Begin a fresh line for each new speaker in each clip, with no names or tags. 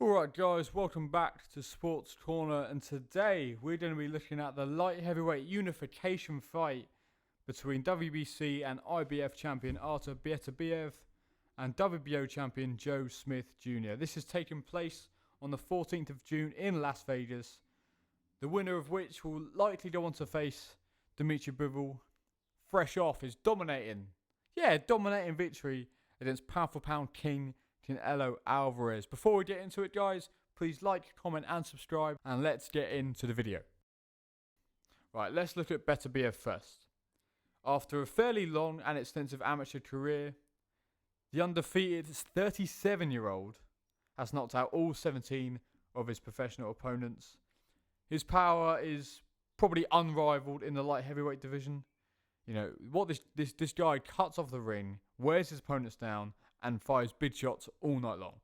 Alright guys, welcome back to Sports Corner, and today we're going to be looking at the Light Heavyweight Unification fight between WBC and IBF champion Artur Beterbiev and WBO champion Joe Smith Jr. This is taking place on the 14th of June in Las Vegas, the winner of which will likely go on to face Beterbiev, fresh off his dominating victory against pound for pound king Canelo Alvarez. Before we get into it, guys, please like, comment and subscribe, and let's get into the video. Right, let's look at Beterbiev first. After a fairly long and extensive amateur career, the undefeated 37-year-old has knocked out all 17 of his professional opponents. His power is probably unrivaled in the light heavyweight division. You know, what this guy cuts off the ring, wears his opponents down, and fires big shots all night long.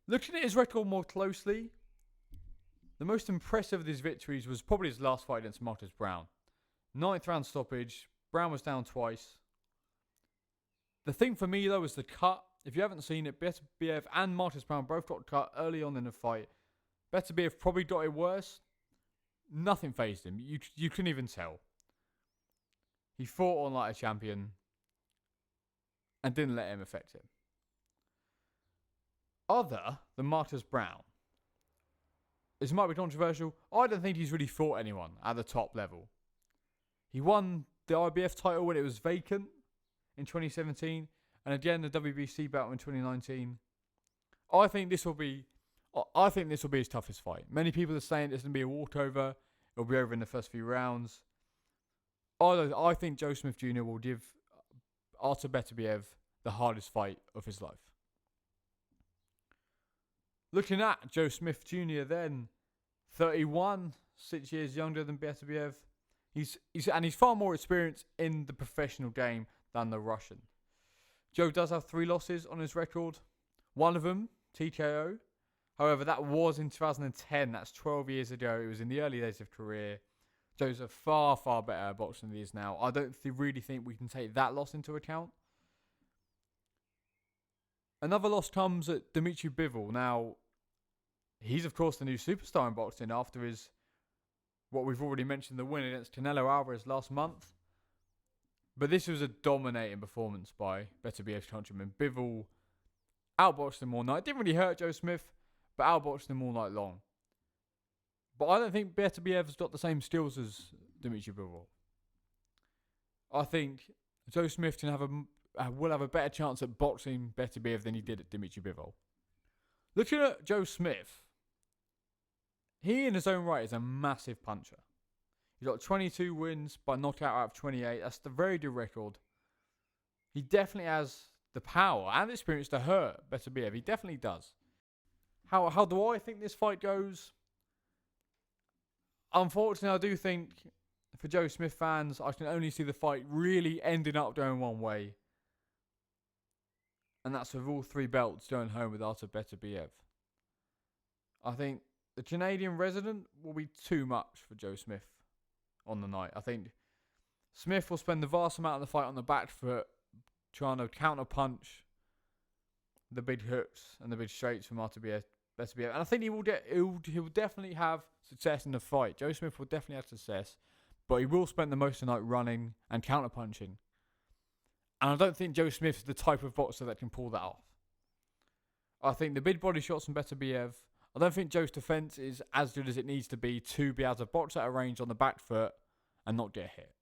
Looking at his record more closely, the most impressive of his victories was probably his last fight against Marcus Brown. 9th round stoppage, Brown was down twice. The thing for me though was the cut. If you haven't seen it, Beterbiev and Marcus Brown both got cut early on in the fight. Beterbiev probably got it worse. Nothing fazed him. You couldn't even tell. He fought on like a champion and didn't let him affect him. Other than Marcus Brown, this might be controversial, I don't think he's really fought anyone at the top level. He won the IBF title when it was vacant in 2017, and again the WBC battle in 2019. I think this will be his toughest fight. Many people are saying it's going to be a walkover. It'll be over in the first few rounds. I think Joe Smith Jr. will give Artur Beterbiev the hardest fight of his life. Looking at Joe Smith Jr. then, 31, 6 years younger than Beterbiev. He's far more experienced in the professional game than the Russian. Joe does have 3 losses on his record. One of them, TKO. However, that was in 2010. That's 12 years ago. It was in the early days of career. Joe's a far, far better boxer than he is now. I don't really think we can take that loss into account. Another loss comes at Beterbiev. Now, he's of course the new superstar in boxing after his, what we've already mentioned, the win against Canelo Alvarez last month. But this was a dominating performance by Beterbiev's countryman. Bivol outboxed him all night. Didn't really hurt Joe Smith, but outboxed him all night long. But I don't think Beterbiev's got the same skills as Beterbiev. I think Joe Smith will have a better chance at boxing Beterbiev than he did at Beterbiev. Looking at Joe Smith, he in his own right is a massive puncher. He's got 22 wins by knockout out of 28. That's a very good record. He definitely has the power and experience to hurt Beterbiev. He definitely does. How do I think this fight goes? Unfortunately, I do think for Joe Smith fans, I can only see the fight really ending up going one way. And that's with all 3 belts going home with Artur Beterbiev. I think the Canadian resident will be too much for Joe Smith on the night. I think Smith will spend the vast amount of the fight on the back foot, trying to counter punch the big hooks and the big straights from Artur Beterbiev. And I think he will definitely have success in the fight. Joe Smith will definitely have success, but he will spend the most of the night running and counter punching. And I don't think Joe Smith's the type of boxer that can pull that off. I think the big body shots from Beterbiev. I don't think Joe's defense is as good as it needs to be able to box at a range on the back foot and not get hit.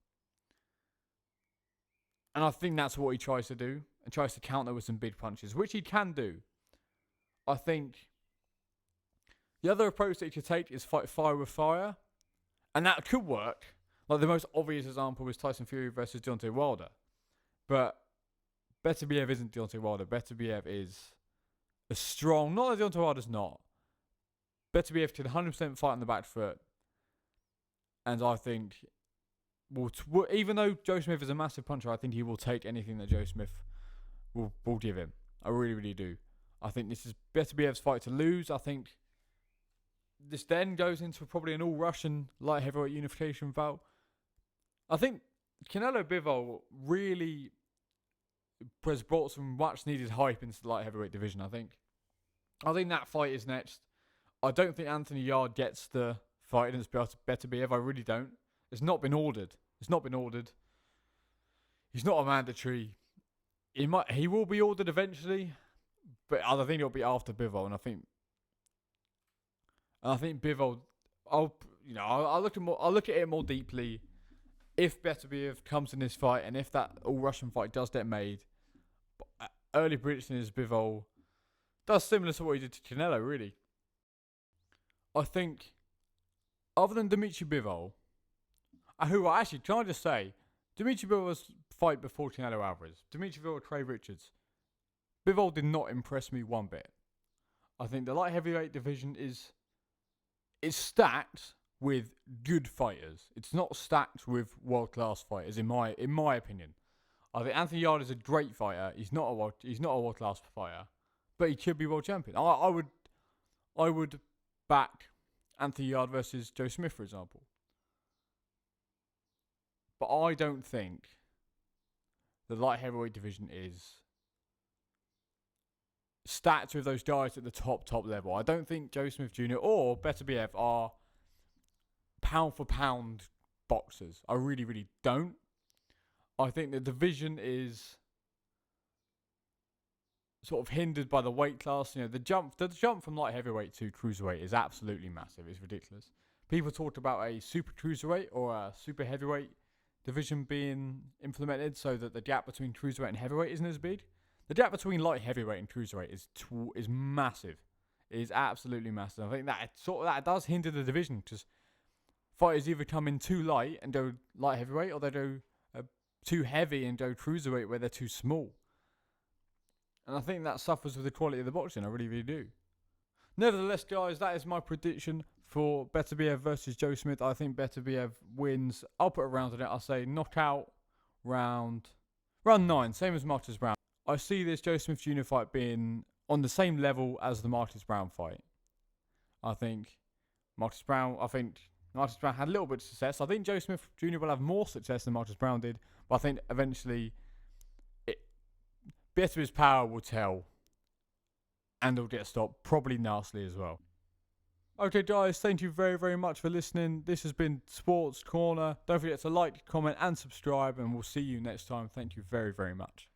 And I think that's what he tries to do, and tries to counter with some big punches, which he can do. I think the other approach that he could take is fight fire with fire, and that could work. Like the most obvious example was Tyson Fury versus Deontay Wilder. But Beterbiev isn't Deontay Wilder. Beterbiev is a strong, not that Deontay Wilder's not. Beterbiev can 100% fight on the back foot. And I think, even though Joe Smith is a massive puncher, I think he will take anything that Joe Smith will give him. I really, really do. I think this is Beterbiev's fight to lose. I think this then goes into probably an all-Russian light heavyweight unification bout. I think Canelo Bivol really has brought some much needed hype into the light heavyweight division. I think that fight is next. I don't think Anthony Yard gets the fight against Beterbiev. I really don't. It's not been ordered. He's not a mandatory. He will be ordered eventually, but I think it'll be after Bivol, and I think Bivol. I'll look at it more deeply. If Beterbiev comes in this fight, and if that all Russian fight does get made, early prediction is Bivol does similar to what he did to Canelo. Really, I think, other than Dimitri Bivol, can I just say, Dimitri Bivol's fight before Canelo Alvarez, Dimitri Bivol, Trey Richards, Bivol did not impress me one bit. I think the light heavyweight division is stacked with good fighters. It's not stacked with world class fighters, in my opinion. I think Anthony Yard is a great fighter. He's not a world class fighter, but he could be world champion. I would back Anthony Yard versus Joe Smith, for example. But I don't think the light heavyweight division is stacked with those guys at the top level. I don't think Joe Smith Jr. or Beterbiev are pound for pound boxers. I really, really don't. I think the division is sort of hindered by the weight class. The jump from light heavyweight to cruiserweight is absolutely massive. It's ridiculous. People talked about a super cruiserweight or a super heavyweight division being implemented so that the gap between cruiserweight and heavyweight isn't as big. The gap between light heavyweight and cruiserweight is massive. It is absolutely massive. I think that does hinder the division, because fighters either come in too light and go light heavyweight, or they go too heavy and go cruiserweight where they're too small. And I think that suffers with the quality of the boxing. I really, really do. Nevertheless, guys, that is my prediction for Beterbiev versus Joe Smith. I think Beterbiev wins. I'll put a round on it. I'll say knockout round 9, same as Marcus Brown. I see this Joe Smith Jr. fight being on the same level as the Marcus Brown fight. I think Marcus Brown had a little bit of success. I think Joe Smith Jr. will have more success than Marcus Brown did, but I think eventually Beterbiev's power will tell, and he'll get stopped, probably nastily as well. Okay, guys, thank you very, very much for listening. This has been Sports Corner. Don't forget to like, comment, and subscribe, and we'll see you next time. Thank you very, very much.